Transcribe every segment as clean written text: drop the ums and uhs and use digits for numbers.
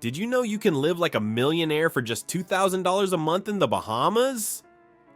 Did you know you can live like a millionaire for just $2,000 a month in the Bahamas?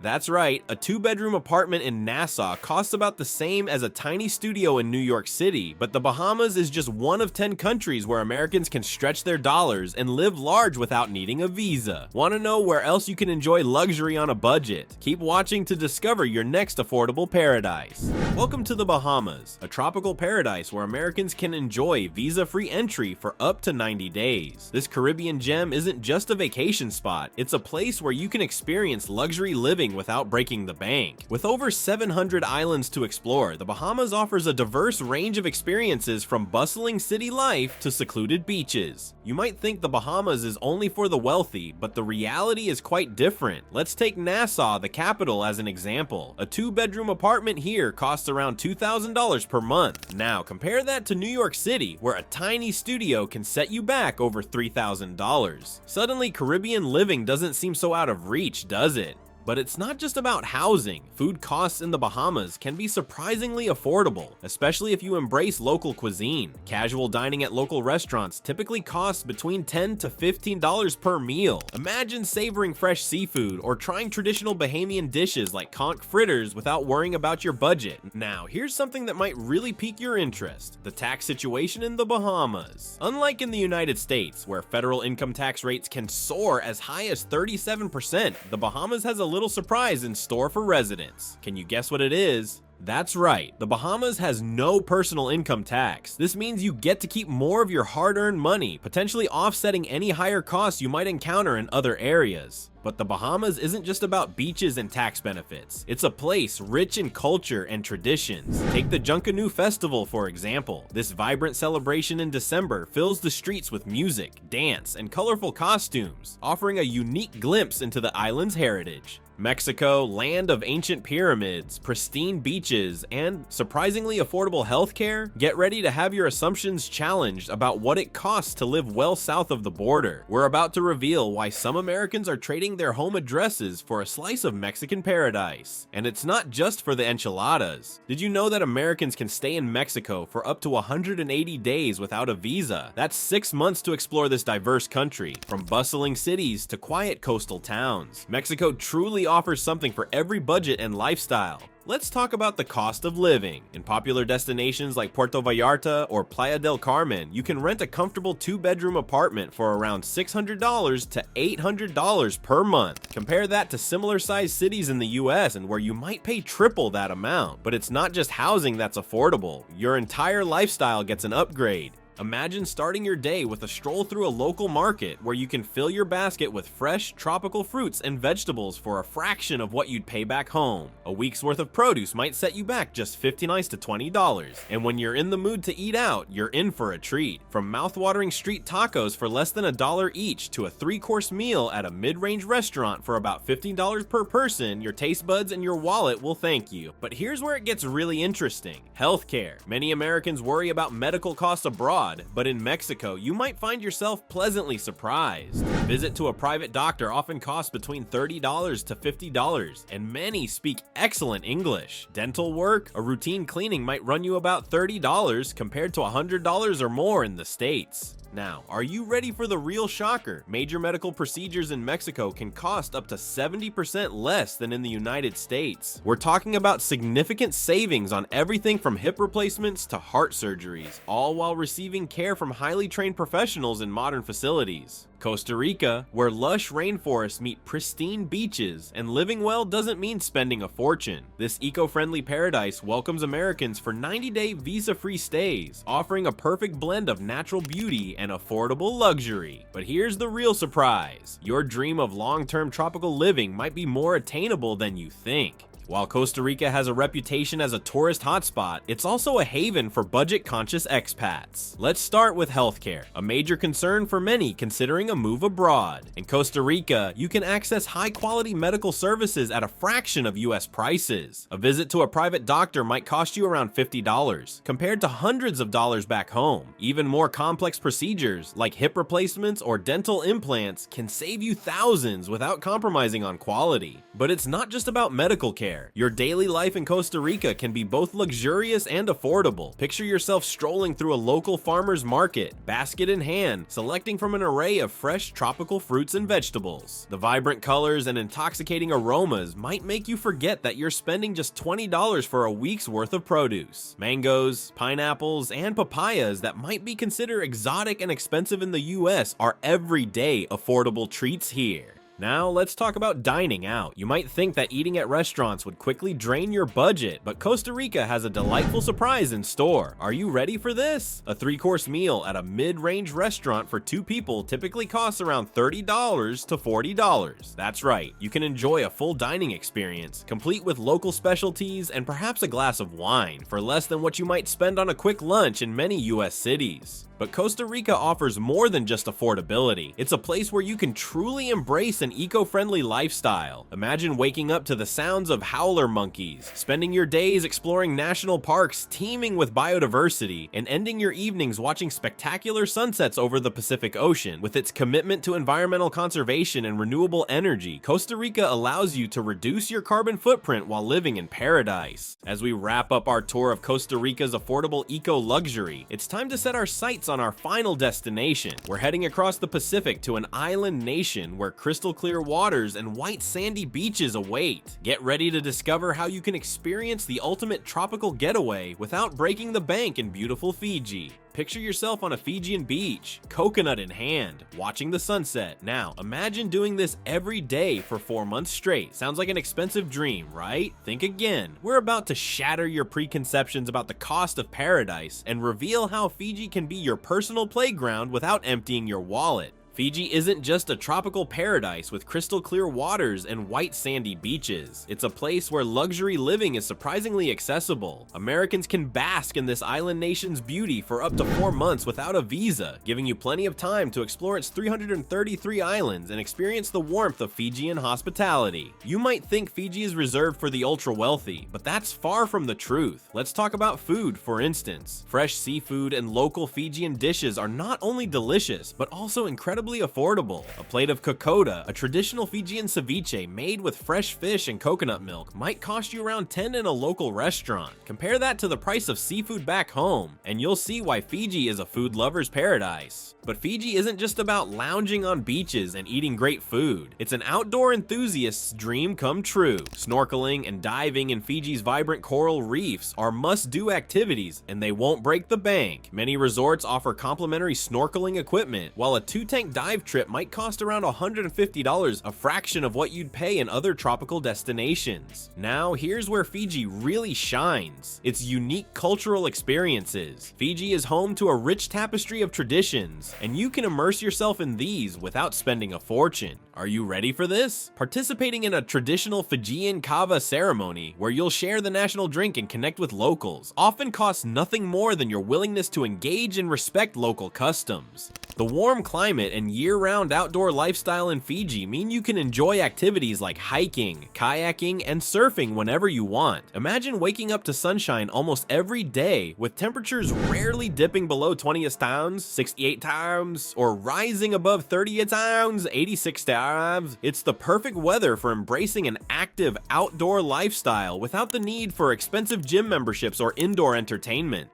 That's right, a 2-bedroom apartment in Nassau costs about the same as a tiny studio in New York City, but the Bahamas is just one of 10 countries where Americans can stretch their dollars and live large without needing a visa. Want to know where else you can enjoy luxury on a budget? Keep watching to discover your next affordable paradise. Welcome to the Bahamas, a tropical paradise where Americans can enjoy visa-free entry for up to 90 days. This Caribbean gem isn't just a vacation spot, it's a place where you can experience luxury living without breaking the bank. With over 700 islands to explore, the Bahamas offers a diverse range of experiences from bustling city life to secluded beaches. You might think the Bahamas is only for the wealthy, but the reality is quite different. Let's take Nassau, the capital, as an example. A 2-bedroom apartment here costs around $2,000 per month. Now, compare that to New York City, where a tiny studio can set you back over $3,000. Suddenly, Caribbean living doesn't seem so out of reach, does it? But it's not just about housing. Food costs in the Bahamas can be surprisingly affordable, especially if you embrace local cuisine. Casual dining at local restaurants typically costs between $10 to $15 per meal. Imagine savoring fresh seafood or trying traditional Bahamian dishes like conch fritters without worrying about your budget. Now, here's something that might really pique your interest: the tax situation in the Bahamas. Unlike in the United States, where federal income tax rates can soar as high as 37%, the Bahamas has a little surprise in store for residents. Can you guess what it is? That's right, the Bahamas has no personal income tax. This means you get to keep more of your hard-earned money, potentially offsetting any higher costs you might encounter in other areas. But the Bahamas isn't just about beaches and tax benefits. It's a place rich in culture and traditions. Take the Junkanoo Festival, for example. This vibrant celebration in December fills the streets with music, dance, and colorful costumes, offering a unique glimpse into the island's heritage. Mexico, land of ancient pyramids, pristine beaches, and surprisingly affordable healthcare? Get ready to have your assumptions challenged about what it costs to live well south of the border. We're about to reveal why some Americans are trading their home addresses for a slice of Mexican paradise. And it's not just for the enchiladas. Did you know that Americans can stay in Mexico for up to 180 days without a visa? That's 6 months to explore this diverse country, from bustling cities to quiet coastal towns. Mexico truly offers something for every budget and lifestyle. Let's talk about the cost of living. In popular destinations like Puerto Vallarta or Playa del Carmen, you can rent a comfortable 2-bedroom apartment for around $600 to $800 per month. Compare that to similar-sized cities in the US and where you might pay triple that amount. But it's not just housing that's affordable. Your entire lifestyle gets an upgrade. Imagine starting your day with a stroll through a local market where you can fill your basket with fresh, tropical fruits and vegetables for a fraction of what you'd pay back home. A week's worth of produce might set you back just $59 to $20. And when you're in the mood to eat out, you're in for a treat. From mouth-watering street tacos for less than $1 each to a 3-course meal at a mid-range restaurant for about $15 per person, your taste buds and your wallet will thank you. But here's where it gets really interesting: healthcare. Many Americans worry about medical costs abroad, but in Mexico, you might find yourself pleasantly surprised. A visit to a private doctor often costs between $30 to $50, and many speak excellent English. Dental work, a routine cleaning might run you about $30 compared to $100 or more in the States. Now, are you ready for the real shocker? Major medical procedures in Mexico can cost up to 70% less than in the United States. We're talking about significant savings on everything from hip replacements to heart surgeries, all while receiving care from highly trained professionals in modern facilities. Costa Rica, where lush rainforests meet pristine beaches, and living well doesn't mean spending a fortune. This eco-friendly paradise welcomes Americans for 90-day visa-free stays, offering a perfect blend of natural beauty and affordable luxury. But here's the real surprise: your dream of long-term tropical living might be more attainable than you think. While Costa Rica has a reputation as a tourist hotspot, it's also a haven for budget-conscious expats. Let's start with healthcare, a major concern for many considering a move abroad. In Costa Rica, you can access high-quality medical services at a fraction of US prices. A visit to a private doctor might cost you around $50, compared to hundreds of dollars back home. Even more complex procedures, like hip replacements or dental implants, can save you thousands without compromising on quality. But it's not just about medical care. there. Your daily life in Costa Rica can be both luxurious and affordable. Picture yourself strolling through a local farmer's market, basket in hand, selecting from an array of fresh tropical fruits and vegetables. The vibrant colors and intoxicating aromas might make you forget that you're spending just $20 for a week's worth of produce. Mangoes, pineapples, and papayas that might be considered exotic and expensive in the US are everyday affordable treats here. Now let's talk about dining out. You might think that eating at restaurants would quickly drain your budget, but Costa Rica has a delightful surprise in store. Are you ready for this? A 3-course meal at a mid-range restaurant for 2 people typically costs around $30 to $40. That's right, you can enjoy a full dining experience, complete with local specialties and perhaps a glass of wine, for less than what you might spend on a quick lunch in many US cities. But Costa Rica offers more than just affordability. It's a place where you can truly embrace an eco-friendly lifestyle. Imagine waking up to the sounds of howler monkeys, spending your days exploring national parks teeming with biodiversity, and ending your evenings watching spectacular sunsets over the Pacific Ocean. With its commitment to environmental conservation and renewable energy, Costa Rica allows you to reduce your carbon footprint while living in paradise. As we wrap up our tour of Costa Rica's affordable eco-luxury, it's time to set our sights on our final destination. We're heading across the Pacific to an island nation where crystal clear waters and white sandy beaches await. Get ready to discover how you can experience the ultimate tropical getaway without breaking the bank in beautiful Fiji. Picture yourself on a Fijian beach, coconut in hand, watching the sunset. Now, imagine doing this every day for 4 months straight. Sounds like an expensive dream, right? Think again. We're about to shatter your preconceptions about the cost of paradise and reveal how Fiji can be your personal playground without emptying your wallet. Fiji isn't just a tropical paradise with crystal clear waters and white sandy beaches. It's a place where luxury living is surprisingly accessible. Americans can bask in this island nation's beauty for up to 4 months without a visa, giving you plenty of time to explore its 333 islands and experience the warmth of Fijian hospitality. You might think Fiji is reserved for the ultra-wealthy, but that's far from the truth. Let's talk about food, for instance. Fresh seafood and local Fijian dishes are not only delicious, but also incredibly affordable. A plate of kokoda, a traditional Fijian ceviche made with fresh fish and coconut milk, might cost you around $10 in a local restaurant. Compare that to the price of seafood back home, and you'll see why Fiji is a food lover's paradise. But Fiji isn't just about lounging on beaches and eating great food. It's an outdoor enthusiast's dream come true. Snorkeling and diving in Fiji's vibrant coral reefs are must-do activities, and they won't break the bank. Many resorts offer complimentary snorkeling equipment, while a 2-tank dive trip might cost around $150, a fraction of what you'd pay in other tropical destinations. Now, here's where Fiji really shines: its unique cultural experiences. Fiji is home to a rich tapestry of traditions, and you can immerse yourself in these without spending a fortune. Are you ready for this? Participating in a traditional Fijian kava ceremony, where you'll share the national drink and connect with locals, often costs nothing more than your willingness to engage and respect local customs. The warm climate and year-round outdoor lifestyle in Fiji mean you can enjoy activities like hiking, kayaking, and surfing whenever you want. Imagine waking up to sunshine almost every day, with temperatures rarely dipping below 20 times, 68 times, or rising above 30 times, 86 times. It's the perfect weather for embracing an active outdoor lifestyle without the need for expensive gym memberships or indoor entertainment.